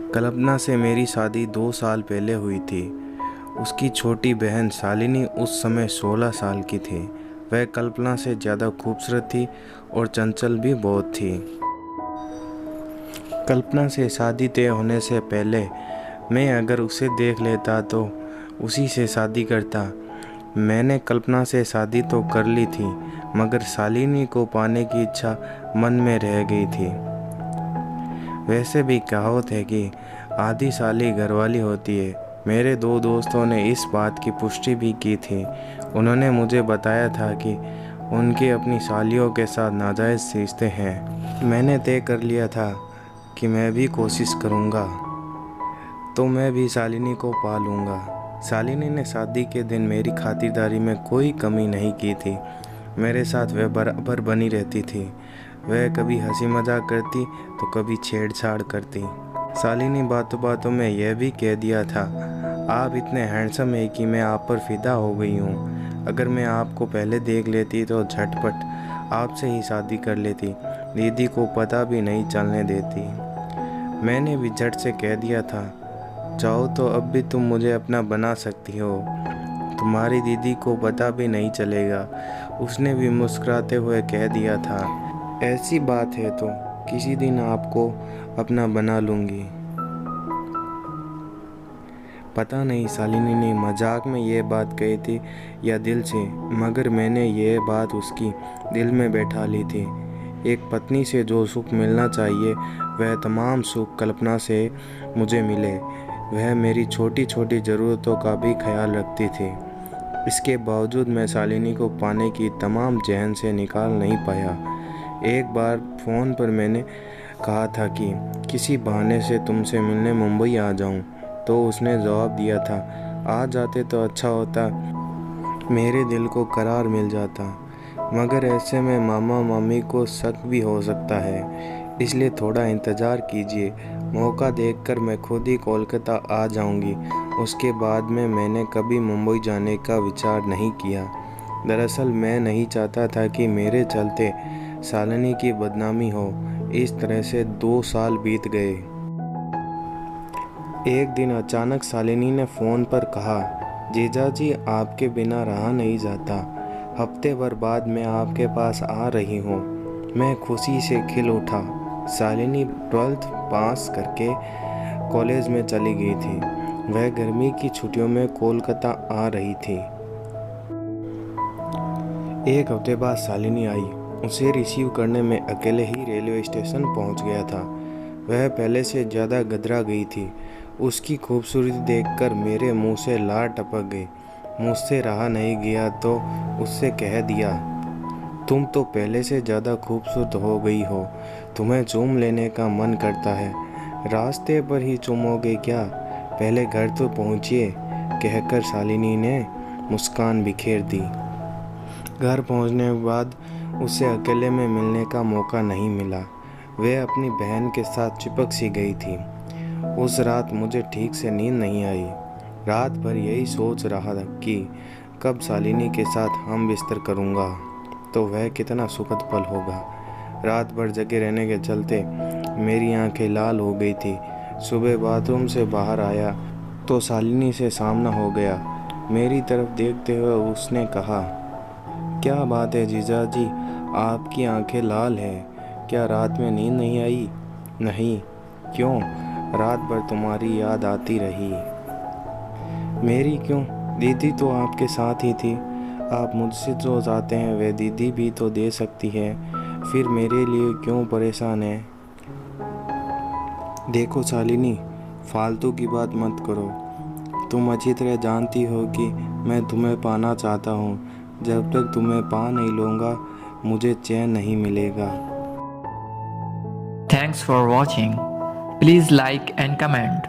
कल्पना से मेरी शादी 2 साल पहले हुई थी। उसकी छोटी बहन शालिनी उस समय 16 साल की थी। वह कल्पना से ज़्यादा खूबसूरत थी और चंचल भी बहुत थी। कल्पना से शादी तय होने से पहले मैं अगर उसे देख लेता तो उसी से शादी करता। मैंने कल्पना से शादी तो कर ली थी, मगर शालिनी को पाने की इच्छा मन में रह गई थी। वैसे भी कहावत है कि आधी साली घरवाली होती है। मेरे 2 दोस्तों ने इस बात की पुष्टि भी की थी। उन्होंने मुझे बताया था कि उनके अपनी सालियों के साथ नाजायज़ रिश्ते हैं। मैंने तय कर लिया था कि मैं भी कोशिश करूँगा तो मैं भी शालिनी को पा लूँगा। शालिनी ने शादी के दिन मेरी खातिरदारी में कोई कमी नहीं की थी। मेरे साथ वह बराबर बनी रहती थी। वह कभी हंसी मजाक करती तो कभी छेड़छाड़ करती। शालिनी बातों बातों में यह भी कह दिया था, आप इतने हैंडसम हैं कि मैं आप पर फिदा हो गई हूँ। अगर मैं आपको पहले देख लेती तो झटपट आपसे ही शादी कर लेती, दीदी को पता भी नहीं चलने देती। मैंने भी झट से कह दिया था, चाहो तो अब भी तुम मुझे अपना बना सकती हो, तुम्हारी दीदी को पता भी नहीं चलेगा। उसने भी मुस्कुराते हुए कह दिया था, ऐसी बात है तो किसी दिन आपको अपना बना लूँगी। पता नहीं शालिनी ने मजाक में ये बात कही थी या दिल से, मगर मैंने ये बात उसकी दिल में बैठा ली थी। एक पत्नी से जो सुख मिलना चाहिए वह तमाम सुख कल्पना से मुझे मिले। वह मेरी छोटी छोटी ज़रूरतों का भी ख्याल रखती थी। इसके बावजूद मैं शालिनी को पाने की तमाम जहन से निकाल नहीं पाया। एक बार फ़ोन पर मैंने कहा था कि किसी बहाने से तुमसे मिलने मुंबई आ जाऊं, तो उसने जवाब दिया था, आ जाते तो अच्छा होता, मेरे दिल को करार मिल जाता। मगर ऐसे में मामा मामी को शक भी हो सकता है, इसलिए थोड़ा इंतज़ार कीजिए। मौका देखकर मैं खुद ही कोलकाता आ जाऊंगी। उसके बाद में मैंने कभी मुंबई जाने का विचार नहीं किया। दरअसल मैं नहीं चाहता था कि मेरे चलते शालिनी की बदनामी हो। इस तरह से 2 साल बीत गए। एक दिन अचानक शालिनी ने फ़ोन पर कहा, जीजाजी आपके बिना रहा नहीं जाता, हफ्ते भर बाद मैं आपके पास आ रही हूँ। मैं खुशी से खिल उठा। शालिनी 12th पास करके कॉलेज में चली गई थी। वह गर्मी की छुट्टियों में कोलकाता आ रही थी। एक हफ्ते बाद शालिनी आई। उसे रिसीव करने में अकेले ही रेलवे स्टेशन पहुंच गया था। वह पहले से ज़्यादा गदरा गई थी। उसकी खूबसूरती देखकर मेरे मुंह से लार टपक गई। मुझसे रहा नहीं गया तो उससे कह दिया, तुम तो पहले से ज़्यादा खूबसूरत हो गई हो, तुम्हें चूम लेने का मन करता है। रास्ते पर ही चूमोगे क्या, पहले घर तो पहुँचिए, कहकर शालिनी ने मुस्कान बिखेर दी। घर पहुँचने के बाद उसे अकेले में मिलने का मौका नहीं मिला। वह अपनी बहन के साथ चिपक सी गई थी। उस रात मुझे ठीक से नींद नहीं आई। रात भर यही सोच रहा था कि कब शालिनी के साथ हम बिस्तर करूँगा तो वह कितना सुखद पल होगा। रात भर जगे रहने के चलते मेरी आंखें लाल हो गई थी। सुबह बाथरूम से बाहर आया तो शालिनी से सामना हो गया। मेरी तरफ देखते हुए उसने कहा, क्या बात है जीजाजी, आपकी आंखें लाल हैं, क्या रात में नींद नहीं आई? नहीं। क्यों? रात भर तुम्हारी याद आती रही। मेरी क्यों? दीदी तो आपके साथ ही थी। आप मुझसे जो चाहते हैं वह दीदी भी तो दे सकती है, फिर मेरे लिए क्यों परेशान है? देखो शालिनी, फालतू की बात मत करो। तुम अच्छी तरह जानती हो कि मैं तुम्हें पाना चाहता हूँ। जब तक तुम्हें पा नहीं लूँगा मुझे चैन नहीं मिलेगा। Thanks for watching. Please like and comment.